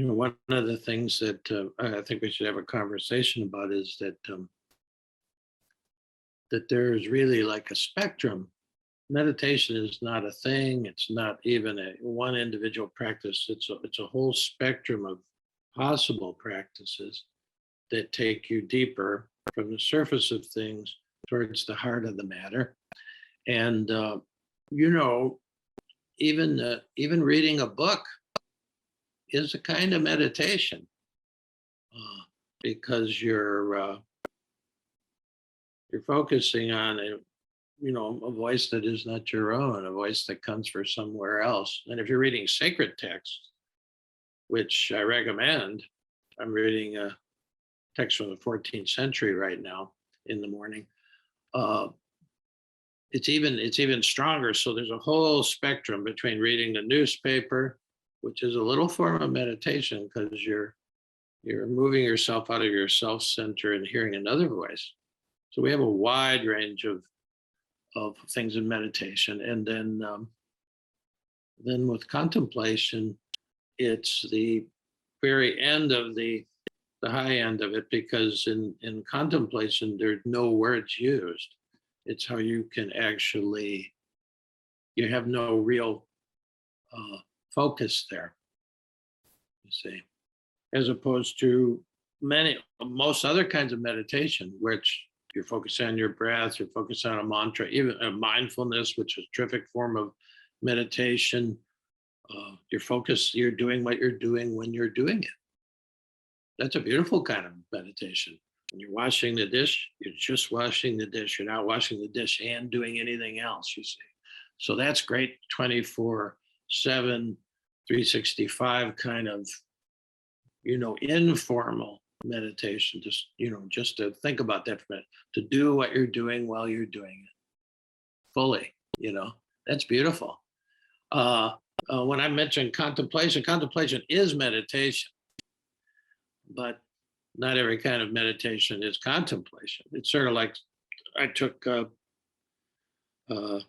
One of the things that I think we should have a conversation about is that there's really like a spectrum. Meditation is not a thing. It's not even a one individual practice. It's a whole spectrum of possible practices that take you deeper from the surface of things towards the heart of the matter. And you know, even reading a book is a kind of meditation uh, because you're focusing on a voice that is not your own, a voice that comes from somewhere else. And if you're reading sacred text, which I recommend, I'm reading a text from the 14th century right now in the morning. Uh, it's even stronger. So there's a whole spectrum between reading the newspaper, which is a little form of meditation because you're moving yourself out of your self center and hearing another voice. So we have a wide range of things in meditation, and then with contemplation, it's the very end of the high end of it, because in contemplation there's no words used. It's how you can actually, you have no real uh, focus there, you see, as opposed to most other kinds of meditation, which you're focused on your breath, you're focused on a mantra, even a mindfulness, which is a terrific form of meditation. You're focused, you're doing what you're doing when you're doing it. That's a beautiful kind of meditation. When you're washing the dish, you're just washing the dish. You're not washing the dish and doing anything else, you see. So that's great 24/7, 365 kind of, informal meditation. Just to think about that for a minute, to do what you're doing while you're doing it fully, that's beautiful. When I mentioned contemplation is meditation, but not every kind of meditation is contemplation. It's sort of like I took uh, a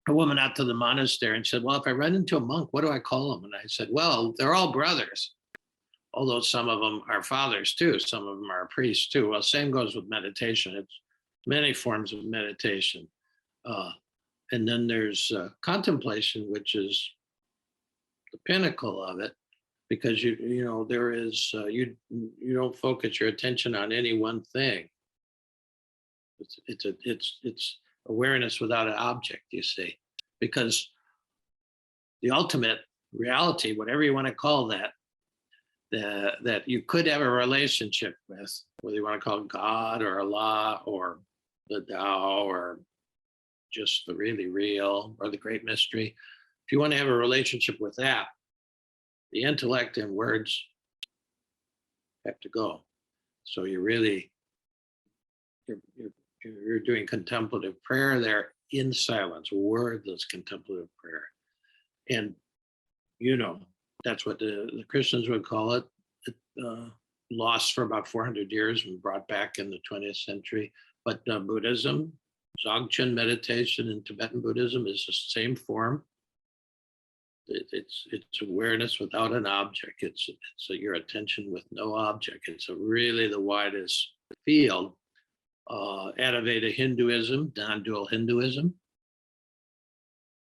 woman out to the monastery and said, "Well, if I run into a monk, what do I call them?" And I said, "Well, they're all brothers, although some of them are fathers too. Some of them are priests too." Well, same goes with meditation. It's many forms of meditation. Uh, and then there's contemplation, which is the pinnacle of it, because there is you don't focus your attention on any one thing. It's awareness without an object, you see, because the ultimate reality, whatever you want to call that, that you could have a relationship with, whether you want to call it God or Allah or the Tao or just the really real or the great mystery. If you want to have a relationship with that, the intellect and words have to go. So you're doing contemplative prayer there in silence, wordless contemplative prayer. And that's what the Christians would call it. Lost for about 400 years and brought back in the 20th century. But Buddhism, Dzogchen meditation in Tibetan Buddhism is the same form. It's awareness without an object. It's your attention with no object. It's really the widest field. Advaita Hinduism, non-dual Hinduism,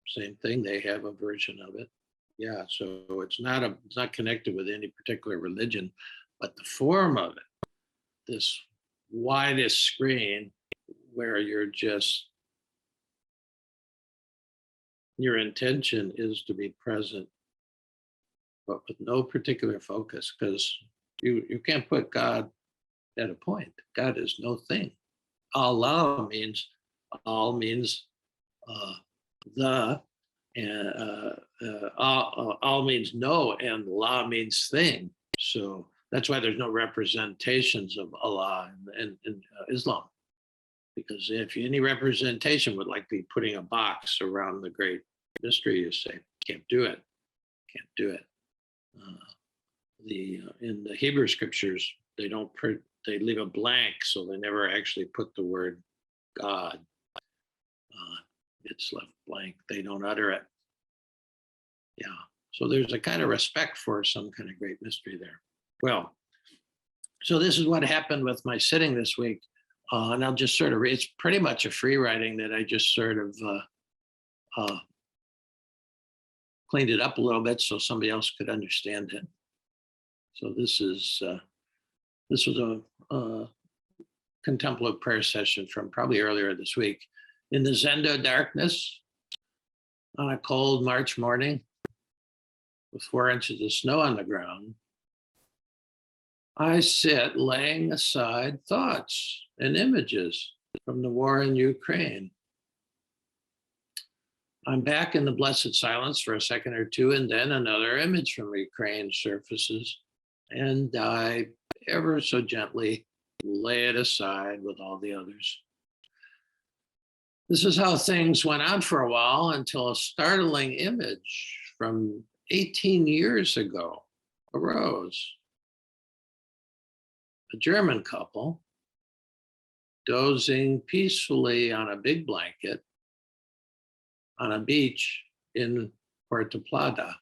same thing. They have a version of it. Yeah, so it's not connected with any particular religion, but the form of it, this widest screen where your intention is to be present, but with no particular focus, because you can't put God at a point. God is no thing. Allah means all means the, and all means no, and la means thing. So that's why there's no representations of Allah in Islam, because if any representation would like be putting a box around the great mystery, you say can't do it, can't do it. In the Hebrew scriptures, they don't print, they leave a blank, so they never actually put the word God. It's left blank. They don't utter it. Yeah. So there's a kind of respect for some kind of great mystery there. Well, so this is what happened with my sitting this week. And I'll just sort of, it's pretty much a free writing that I just sort of uh, cleaned it up a little bit so somebody else could understand it. So this was a contemplative prayer session from probably earlier this week. In the Zendo darkness, on a cold March morning, with 4 inches of snow on the ground, I sit laying aside thoughts and images from the war in Ukraine. I'm back in the blessed silence for a second or two, and then another image from Ukraine surfaces, and I ever so gently lay it aside with all the others. This is how things went on for a while until a startling image from 18 years ago arose. A German couple dozing peacefully on a big blanket on a beach in Puerto Plata.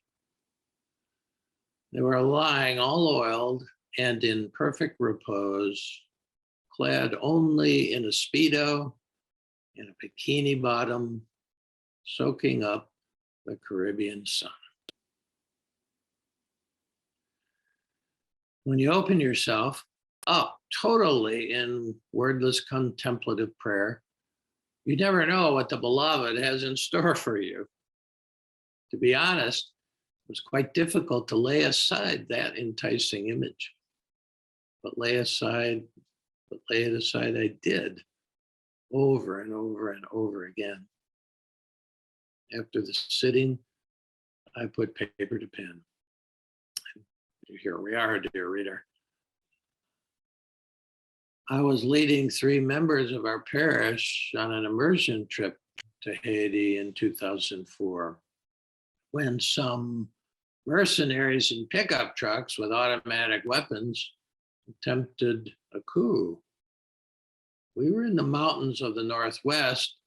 They were lying all oiled and in perfect repose, clad only in a Speedo and a bikini bottom, soaking up the Caribbean sun. When you open yourself up totally in wordless contemplative prayer, you never know what the beloved has in store for you. To be honest, it was quite difficult to lay aside that enticing image. But lay it aside I did, over and over and over again. After the sitting, I put paper to pen. Here we are, dear reader. I was leading 3 members of our parish on an immersion trip to Haiti in 2004 when some mercenaries in pickup trucks with automatic weapons attempted a coup. We were in the mountains of the Northwest,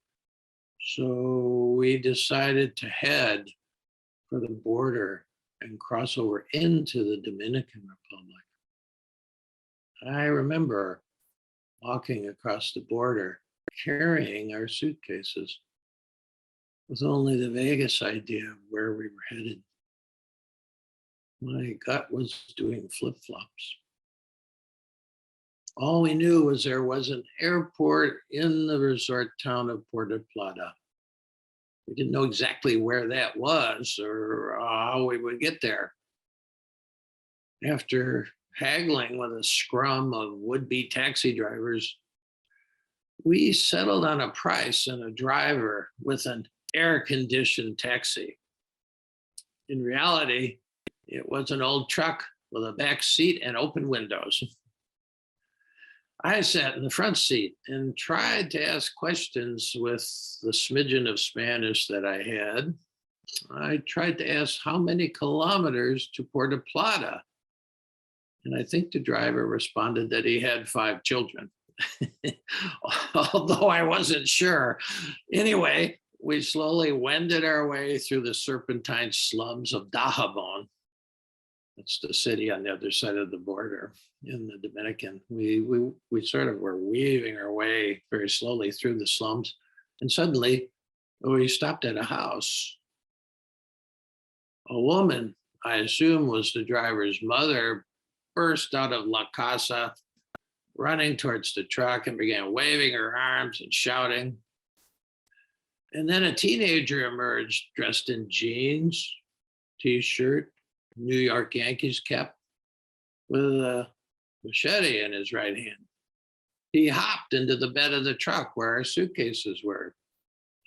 so we decided to head for the border and cross over into the Dominican Republic. I remember walking across the border, carrying our suitcases with only the vaguest idea of where we were headed. My gut was doing flip-flops. All we knew was there was an airport in the resort town of Puerto Plata. We didn't know exactly where that was or how we would get there. After haggling with a scrum of would-be taxi drivers, we settled on a price and a driver with an air-conditioned taxi. In reality, it was an old truck with a back seat and open windows. I sat in the front seat and tried to ask questions with the smidgen of Spanish that I had. I tried to ask how many kilometers to Puerto Plata. And I think the driver responded that he had 5 children, although I wasn't sure. Anyway, we slowly wended our way through the serpentine slums of Dajabon. That's the city on the other side of the border in the Dominican. We sort of were weaving our way very slowly through the slums. And suddenly we stopped at a house. A woman, I assume was the driver's mother, burst out of La Casa, running towards the truck and began waving her arms and shouting. And then a teenager emerged dressed in jeans, t-shirt, New York Yankees cap, with a machete in his right hand. He hopped into the bed of the truck where our suitcases were.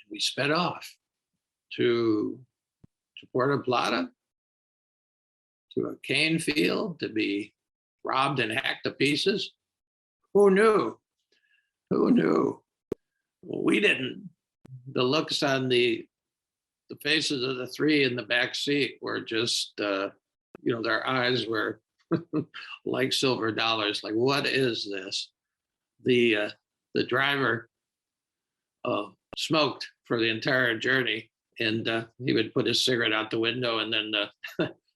We sped off to Puerto Plata, to a cane field to be robbed and hacked to pieces. Who knew? Who knew? Well, we didn't. The looks on the faces of the 3 in the back seat were just, their eyes were like silver dollars. Like, what is this? The driver smoked for the entire journey And he would put his cigarette out the window, and then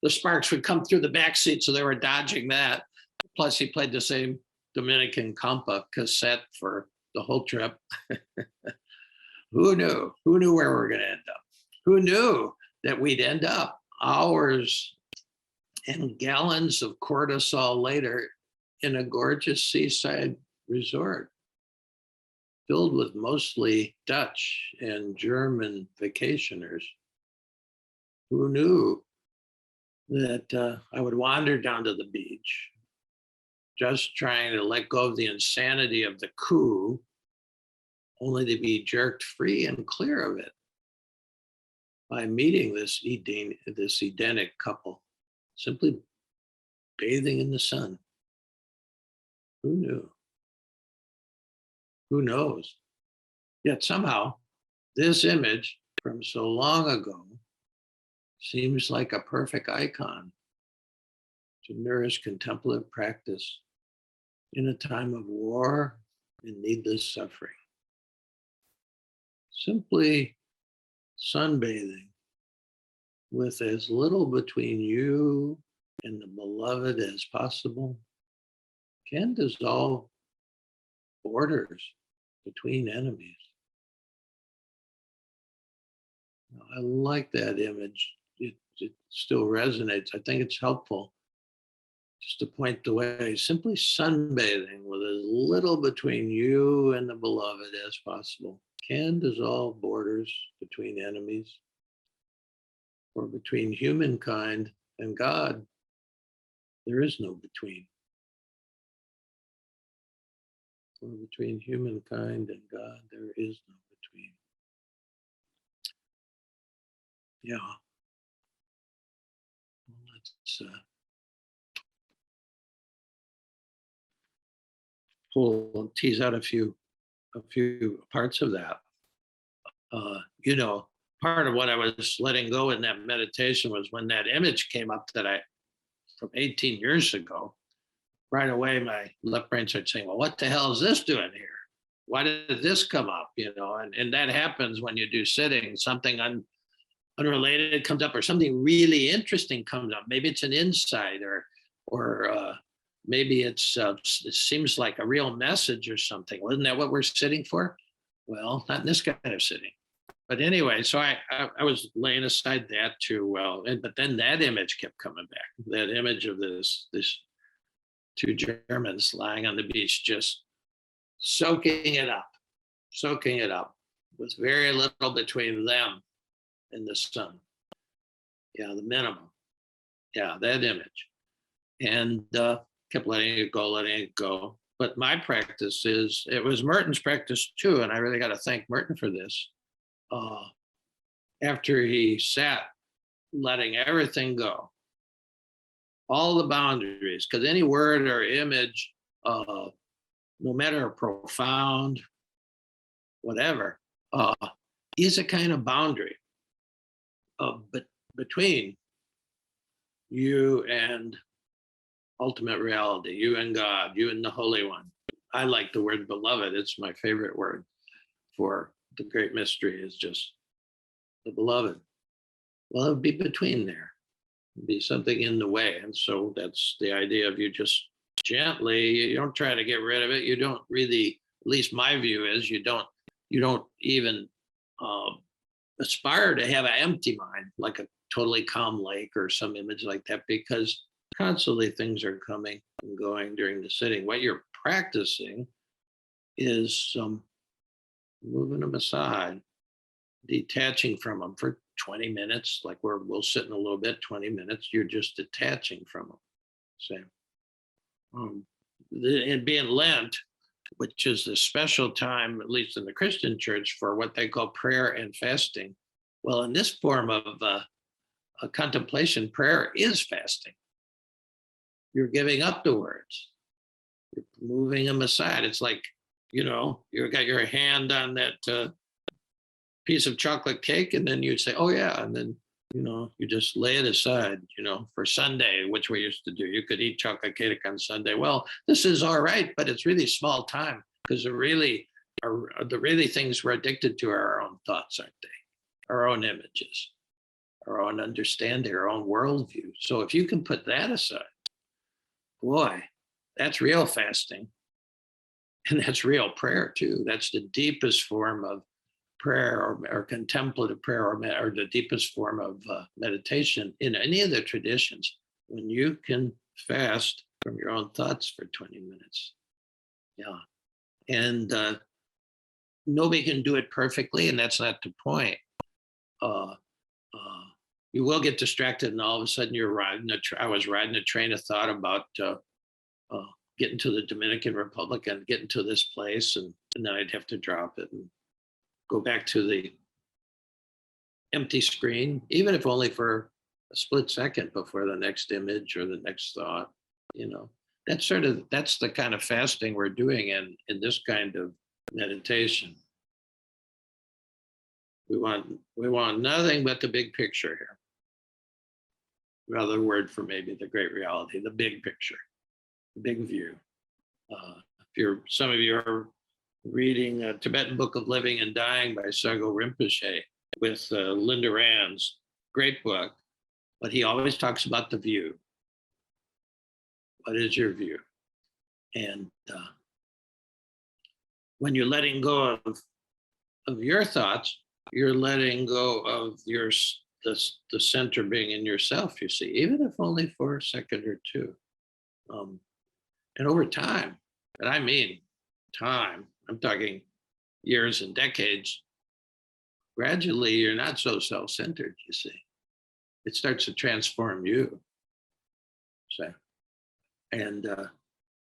the sparks would come through the back seat, so they were dodging that. Plus, he played the same Dominican compa cassette for the whole trip. Who knew? Who knew where we were going to end up? Who knew that we'd end up hours and gallons of cortisol later in a gorgeous seaside resort filled with mostly Dutch and German vacationers? Who knew that I would wander down to the beach, just trying to let go of the insanity of the coup, only to be jerked free and clear of it by meeting this Edenic couple, simply bathing in the sun? Who knew? Who knows? Yet somehow, this image from so long ago seems like a perfect icon to nourish contemplative practice in a time of war and needless suffering. Simply sunbathing with as little between you and the beloved as possible can dissolve borders between enemies. I like that image. It still resonates. I think it's helpful just to point the way. Simply sunbathing with as little between you and the beloved as possible can dissolve borders between enemies, or between humankind and God. There is no between. Or between humankind and God, there is no between. Yeah. Let's pull and tease out a few parts of that. You know, part of what I was letting go in that meditation was when that image came up that I from 18 years ago. Right away, my left brain started saying, "Well, what the hell is this doing here? Why did this come up?" You know, and that happens when you do sitting. Something unrelated comes up, or something really interesting comes up. Maybe it's an insight, or maybe it seems like a real message or something. Well, isn't that what we're sitting for? Well, not in this kind of sitting. But anyway, so I was laying aside that too. But then that image kept coming back. That image of this two Germans lying on the beach, just soaking it up with very little between them and the sun. Yeah, the minimum. Yeah, that image. And kept letting it go. But my practice it was Merton's practice too, and I really got to thank Merton for this. After he sat letting everything go, all the boundaries, because any word or image, no matter profound, whatever, is a kind of boundary but between you and ultimate reality, you and God, you and the Holy One. I like the word beloved. It's my favorite word for the great mystery, is just the beloved. Well, it would be between there. It'd be something in the way. And so that's the idea of you just gently, you don't try to get rid of it. You don't really, at least my view is, you don't even aspire to have an empty mind, like a totally calm lake or some image like that, because constantly things are coming and going during the sitting. What you're practicing is moving them aside, detaching from them for 20 minutes, like we'll sit in a little bit, 20 minutes, you're just detaching from them. Same. And being Lent, which is a special time, at least in the Christian church, for what they call prayer and fasting. Well, in this form of a contemplation, prayer is fasting. You're giving up the words. You're moving them aside. It's like, you got your hand on that piece of chocolate cake, and then you say, "Oh yeah," and then you just lay it aside. For Sunday, which we used to do, you could eat chocolate cake on Sunday. Well, this is all right, but it's really small time, because the really things we're addicted to are our own thoughts, aren't they? our own images, our own understanding, our own worldview. So if you can put that aside, boy, that's real fasting. And that's real prayer too. That's the deepest form of prayer or contemplative prayer or the deepest form of meditation in any of the traditions. When you can fast from your own thoughts for 20 minutes. Yeah. And nobody can do it perfectly, and that's not the point. Uh, you will get distracted, and all of a sudden you're riding I was riding a train of thought about getting to the Dominican Republic and getting to this place, and then I'd have to drop it and go back to the empty screen, even if only for a split second before the next image or the next thought. That's the kind of fasting we're doing in this kind of meditation. We want nothing but the big picture here. Another word for maybe the great reality, the big picture, the big view. Some of you are reading a Tibetan Book of Living and Dying by Sago Rinpoche with Linda Rand's great book, but he always talks about the view. What is your view? And when you're letting go of your thoughts, you're letting go of the center being in yourself, you see, even if only for a second or two. And over time, and I mean time, I'm talking years and decades, gradually you're not so self-centered, you see. It starts to transform you. And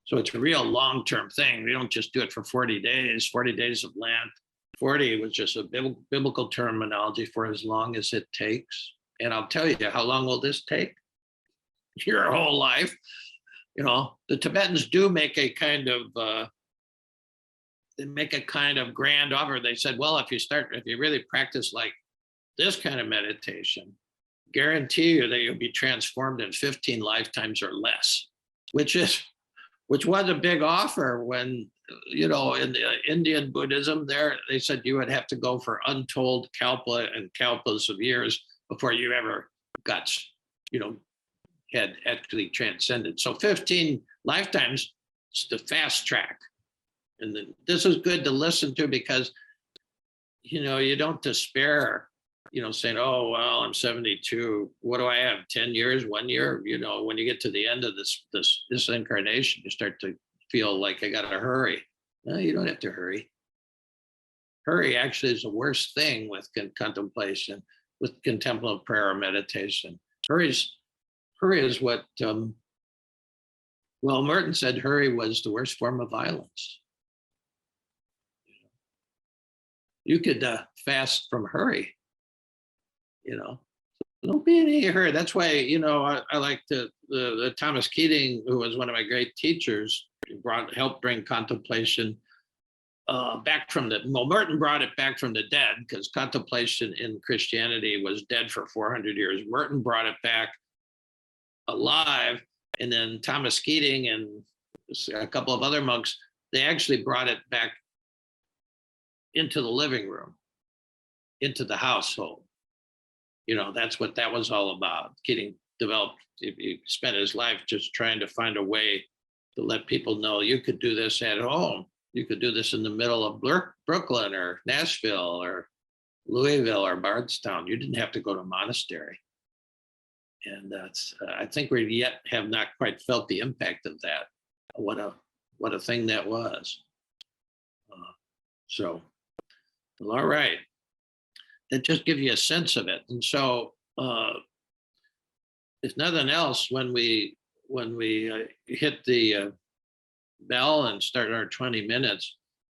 so it's a real long-term thing. We don't just do it for 40 days of Lent. 40 was just a biblical terminology for as long as it takes. And I'll tell you, how long will this take? Your whole life. The Tibetans do make a kind of grand offer. They said, well, if you really practice like this kind of meditation, guarantee you that you'll be transformed in 15 lifetimes or less, which was a big offer when, in the Indian Buddhism there, they said you would have to go for untold kalpa and kalpas of years before you ever got, had actually transcended. So 15 lifetimes is the fast track. And this is good to listen to because, you don't despair, saying, oh, well, I'm 72. What do I have? 10 years, 1 year? When you get to the end of this incarnation, you start to feel like I got to hurry. No, you don't have to hurry. Hurry actually is the worst thing with contemplation, with contemplative prayer or meditation. Hurry is what, Merton said hurry was the worst form of violence. You could fast from hurry, Don't be in any hurry. That's why, I like the Thomas Keating, who was one of my great teachers, helped bring contemplation back from Merton brought it back from the dead because contemplation in Christianity was dead for 400 years. Merton brought it back alive. And then Thomas Keating and a couple of other monks, they actually brought it back into the living room, into the household. That's what that was all about. Keating he spent his life just trying to find a way to let people know you could do this at home. You could do this in the middle of Brooklyn or Nashville or Louisville or Bardstown. You didn't have to go to a monastery. And I think we yet have not quite felt the impact of that. What a thing that was. All right. That just gives you a sense of it. And so, if nothing else, when we hit the bell and start our 20 minutes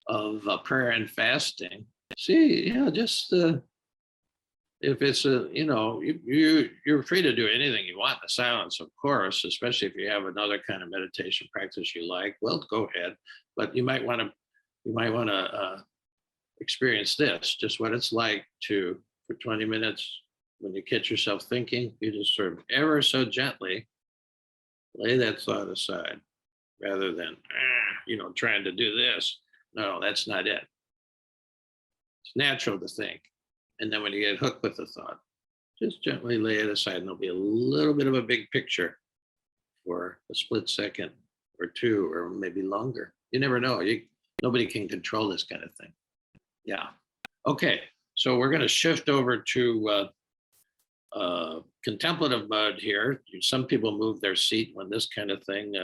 of prayer and fasting, just if it's you're free to do anything you want in the silence, of course, especially if you have another kind of meditation practice you like. Well, go ahead, but you might want to experience this, just what it's like for 20 minutes, when you catch yourself thinking, you just sort of ever so gently lay that thought aside rather than, trying to do this. No, that's not it. It's natural to think. And then when you get hooked with a thought, just gently lay it aside, and there'll be a little bit of a big picture for a split second or two, or maybe longer. You never know. Nobody can control this kind of thing. Yeah. Okay. So we're going to shift over to contemplative mode here. Some people move their seat when this kind of thing